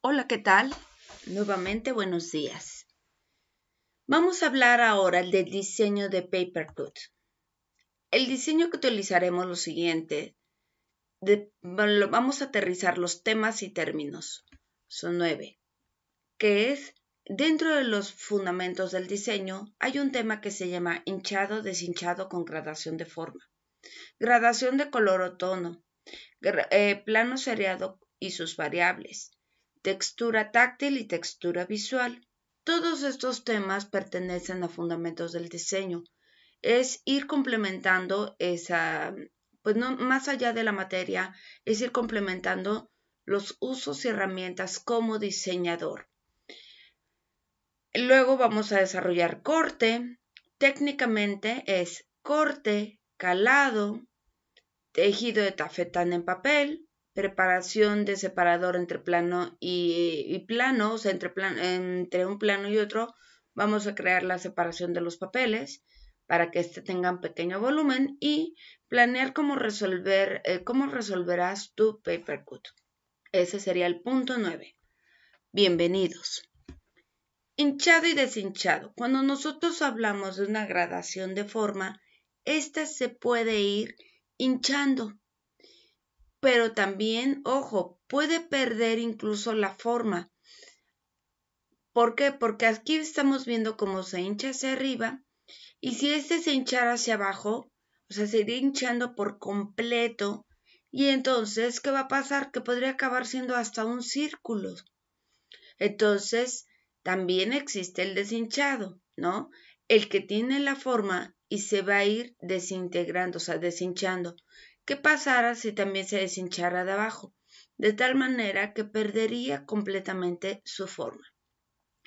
Hola, ¿qué tal? Nuevamente, buenos días. Vamos a hablar ahora del diseño de Papercut. El diseño que utilizaremos es lo siguiente. Vamos a aterrizar los temas y términos. Son 9. Que es, dentro de los fundamentos del diseño, hay un tema que se llama hinchado, deshinchado con gradación de forma. Gradación de color o tono. Plano seriado y sus variables. Textura táctil y textura visual. Todos estos temas pertenecen a fundamentos del diseño. Es ir complementando esa, pues no, más allá de la materia, es ir complementando los usos y herramientas como diseñador. Luego vamos a desarrollar corte. Técnicamente es corte, calado, tejido de tafetán en papel, preparación de separador entre plano y plano, o sea, entre un plano y otro, vamos a crear la separación de los papeles para que tengan pequeño volumen y planear cómo resolverás tu Papercut. Ese sería el punto 9. Bienvenidos. Hinchado y deshinchado. Cuando nosotros hablamos de una gradación de forma, esta se puede ir hinchando. Pero también, ojo, puede perder incluso la forma. ¿Por qué? Porque aquí estamos viendo cómo se hincha hacia arriba y si este se hinchara hacia abajo, o sea, se iría hinchando por completo y entonces, ¿qué va a pasar? Que podría acabar siendo hasta un círculo. Entonces, también existe el deshinchado, ¿no? El que tiene la forma y se va a ir desintegrando, o sea, deshinchando. ¿Qué pasara si también se deshinchara de abajo? De tal manera que perdería completamente su forma.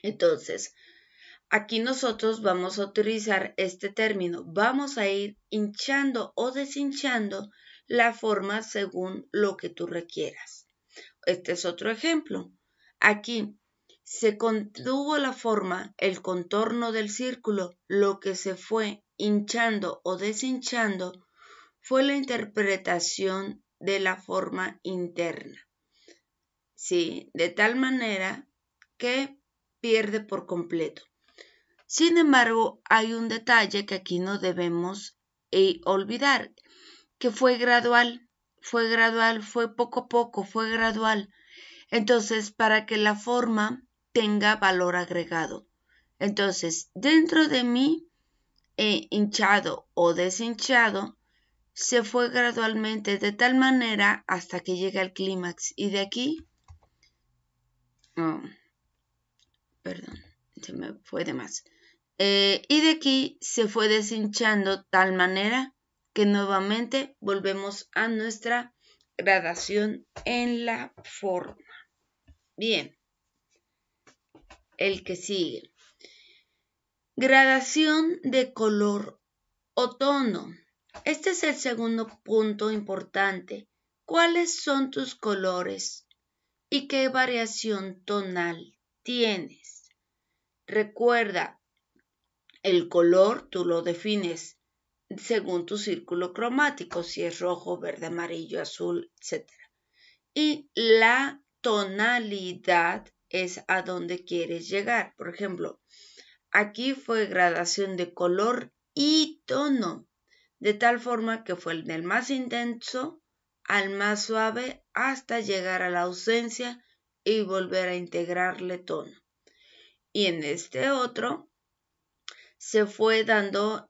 Entonces, aquí nosotros vamos a utilizar este término. Vamos a ir hinchando o deshinchando la forma según lo que tú requieras. Este es otro ejemplo. Aquí se contuvo la forma, el contorno del círculo. Lo que se fue hinchando o deshinchando fue la interpretación de la forma interna. ¿Sí? De tal manera que pierde por completo. Sin embargo, hay un detalle que aquí no debemos olvidar, que fue gradual, fue poco a poco, fue gradual. Entonces, para que la forma tenga valor agregado. Entonces, dentro de mi hinchado o deshinchado, se fue gradualmente de tal manera hasta que llega al clímax. Y de aquí, perdón, se me fue de más. Y de aquí se fue deshinchando tal manera que nuevamente volvemos a nuestra gradación en la forma. Bien, el que sigue. Gradación de color o tono. Este es el segundo punto importante. ¿Cuáles son tus colores y qué variación tonal tienes? Recuerda, el color tú lo defines según tu círculo cromático, si es rojo, verde, amarillo, azul, etc. Y la tonalidad es a donde quieres llegar. Por ejemplo, aquí fue gradación de color y tono, de tal forma que fue del más intenso al más suave hasta llegar a la ausencia y volver a integrarle tono. Y en este otro se fue dando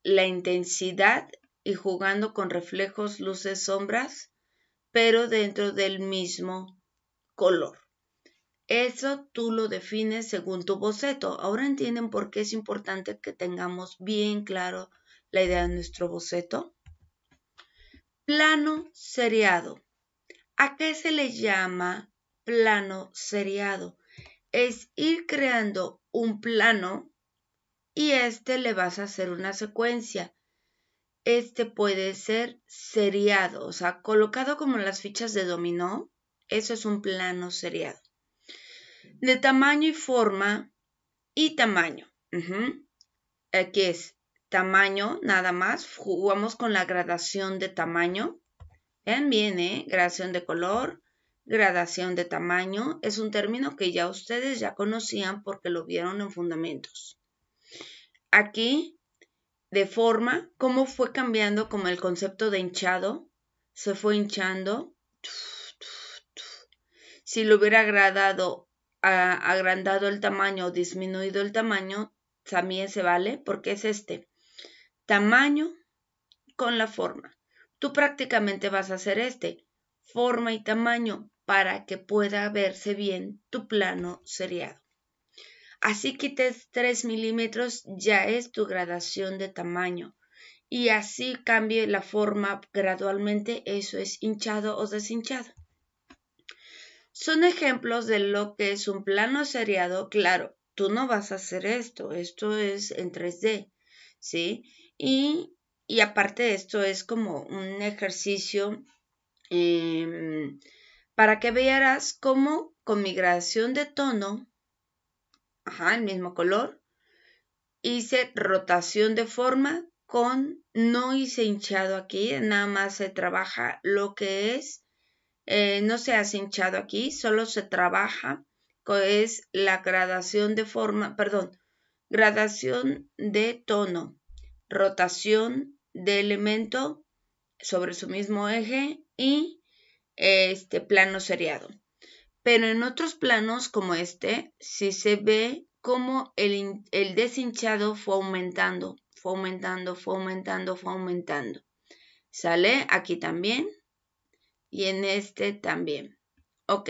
la intensidad y jugando con reflejos, luces, sombras, pero dentro del mismo color. Eso tú lo defines según tu boceto. Ahora entienden por qué es importante que tengamos bien claro la idea de nuestro boceto. Plano seriado. ¿A qué se le llama plano seriado? Es ir creando un plano y le vas a hacer una secuencia. Puede ser seriado, o sea, colocado como las fichas de dominó. Eso es un plano seriado. De tamaño y forma y tamaño. Aquí es tamaño, nada más. Jugamos con la gradación de tamaño. Vean bien, gradación de color, gradación de tamaño. Es un término que ya ustedes ya conocían porque lo vieron en fundamentos. Aquí, de forma, cómo fue cambiando como el concepto de hinchado. Se fue hinchando. Si lo hubiera agrandado el tamaño o disminuido el tamaño, también se vale porque es tamaño con la forma. Tú prácticamente vas a hacer forma y tamaño para que pueda verse bien tu plano seriado. Así quites 3 milímetros, ya es tu gradación de tamaño. Y así cambie la forma gradualmente, eso es hinchado o deshinchado. Son ejemplos de lo que es un plano seriado. Claro, tú no vas a hacer esto es en 3D, ¿sí? Y aparte de esto es como un ejercicio para que veas cómo con mi gradación de tono, el mismo color, hice rotación de forma no hice hinchado aquí, nada más se trabaja lo que es, no se hace hinchado aquí, solo se trabaja, es la gradación de forma, gradación de tono, rotación de elemento sobre su mismo eje y plano seriado. Pero en otros planos como sí se ve como el deshinchado fue aumentando. ¿Sale? Aquí también. Y en también. Ok.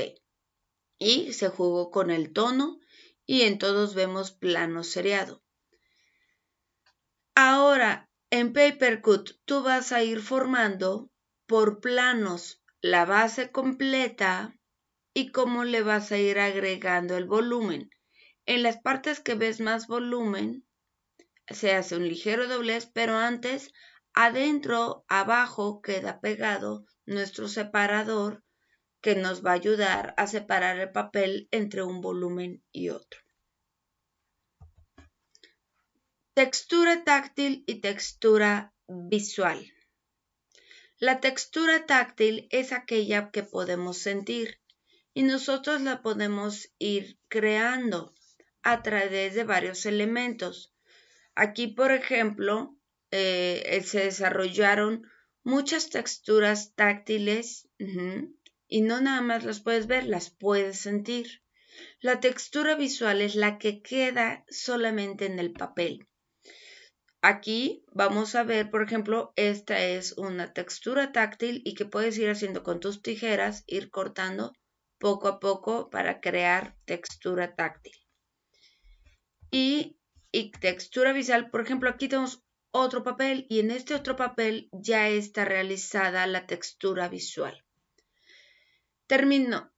Y se jugó con el tono y en todos vemos plano seriado. Ahora, en Papercut, tú vas a ir formando por planos la base completa y cómo le vas a ir agregando el volumen. En las partes que ves más volumen, se hace un ligero doblez, pero antes, adentro, abajo, queda pegado nuestro separador que nos va a ayudar a separar el papel entre un volumen y otro. Textura táctil y textura visual. La textura táctil es aquella que podemos sentir y nosotros la podemos ir creando a través de varios elementos. Aquí, por ejemplo, se desarrollaron muchas texturas táctiles y no nada más las puedes ver, las puedes sentir. La textura visual es la que queda solamente en el papel. Aquí vamos a ver, por ejemplo, esta es una textura táctil y que puedes ir haciendo con tus tijeras, ir cortando poco a poco para crear textura táctil. Y textura visual, por ejemplo, aquí tenemos otro papel y en este otro papel ya está realizada la textura visual. Termino.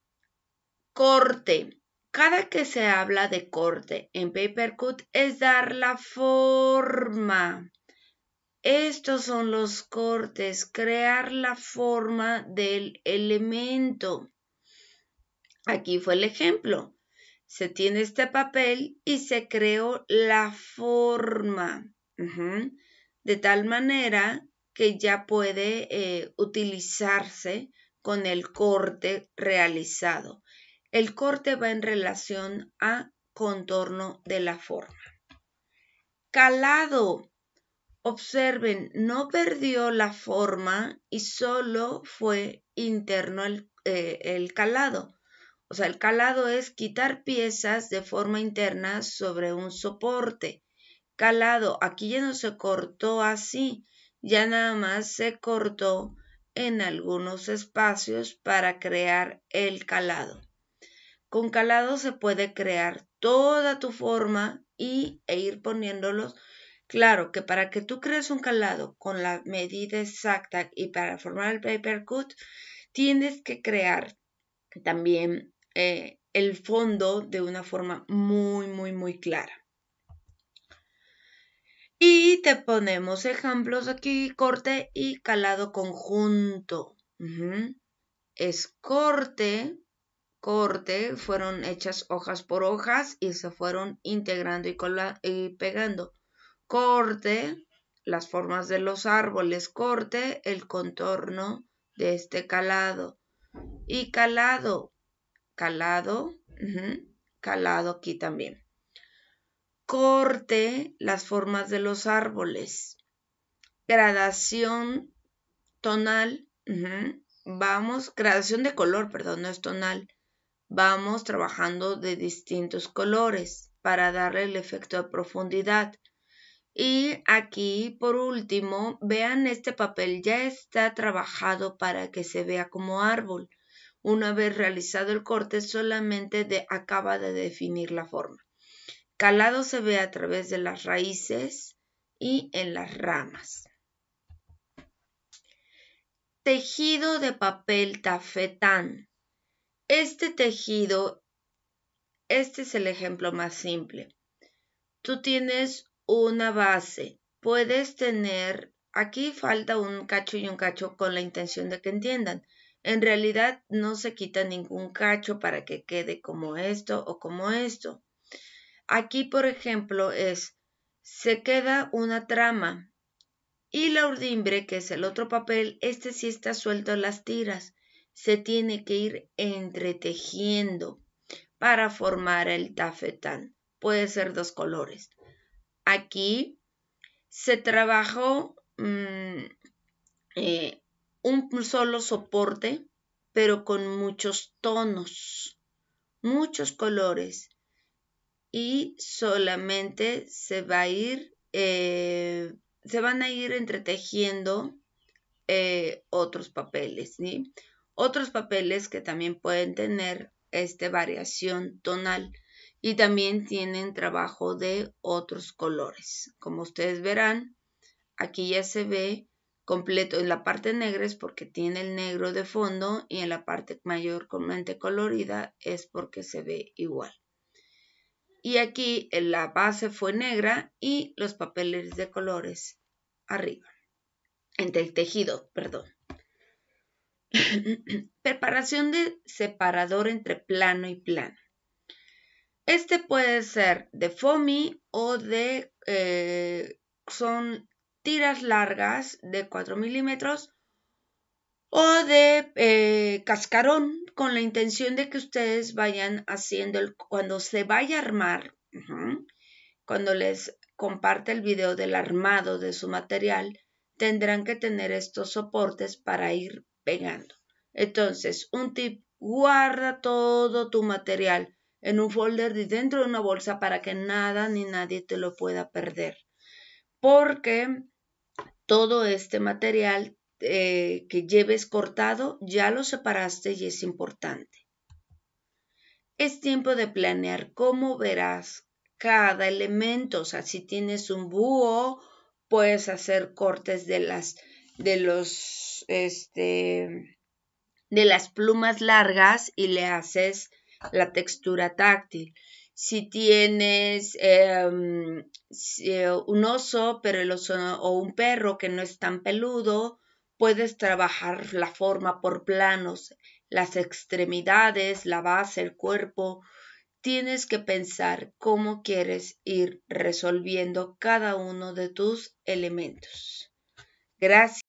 Corte. Cada que se habla de corte en Papercut es dar la forma. Estos son los cortes, crear la forma del elemento. Aquí fue el ejemplo. Se tiene este papel y se creó la forma. De tal manera que ya puede utilizarse con el corte realizado. El corte va en relación a contorno de la forma. Calado. Observen, no perdió la forma y solo fue interno el calado. O sea, el calado es quitar piezas de forma interna sobre un soporte. Calado, aquí ya no se cortó así, ya nada más se cortó en algunos espacios para crear el calado. Con calado se puede crear toda tu forma e ir poniéndolos. Claro que para que tú crees un calado con la medida exacta y para formar el Papercut, tienes que crear también el fondo de una forma muy, muy, muy clara. Y te ponemos ejemplos aquí, corte y calado conjunto. Es corte, fueron hechas hojas por hojas y se fueron integrando y pegando. Corte, las formas de los árboles, corte, el contorno de este calado. Y calado, calado aquí también. Corte, las formas de los árboles. Gradación tonal, gradación de color, perdón, no es tonal. Vamos trabajando de distintos colores para darle el efecto de profundidad. Y aquí, por último, vean este papel, ya está trabajado para que se vea como árbol. Una vez realizado el corte, solamente acaba de definir la forma. Calado se ve a través de las raíces y en las ramas. Tejido de papel tafetán. Este tejido, este es el ejemplo más simple. Tú tienes una base. Puedes tener, aquí falta un cacho y un cacho con la intención de que entiendan. En realidad no se quita ningún cacho para que quede como esto o como esto. Aquí, por ejemplo, se queda una trama y la urdimbre, que es el otro papel, este sí está suelto en las tiras. Se tiene que ir entretejiendo para formar el tafetán. Puede ser dos colores. Aquí se trabajó un solo soporte, pero con muchos tonos, muchos colores. Y solamente se van a ir entretejiendo otros papeles, ¿sí? Otros papeles que también pueden tener variación tonal y también tienen trabajo de otros colores. Como ustedes verán, aquí ya se ve completo. En la parte negra es porque tiene el negro de fondo y en la parte mayormente colorida es porque se ve igual. Y aquí la base fue negra y los papeles de colores arriba. Entre el tejido, perdón. Preparación de separador entre plano y plano. Este puede ser de foamy o son tiras largas de 4 milímetros o de cascarón con la intención de que ustedes vayan haciendo cuando se vaya a armar, cuando les comparte el video del armado de su material, tendrán que tener estos soportes para ir pegando. Entonces, un tip, guarda todo tu material en un folder y dentro de una bolsa para que nada ni nadie te lo pueda perder. Porque todo este material que lleves cortado ya lo separaste y es importante. Es tiempo de planear cómo verás cada elemento. O sea, si tienes un búho, puedes hacer cortes de las plumas largas y le haces la textura táctil. Si tienes un oso, pero el oso o un perro que no es tan peludo, puedes trabajar la forma por planos, las extremidades, la base, el cuerpo. Tienes que pensar cómo quieres ir resolviendo cada uno de tus elementos. Gracias.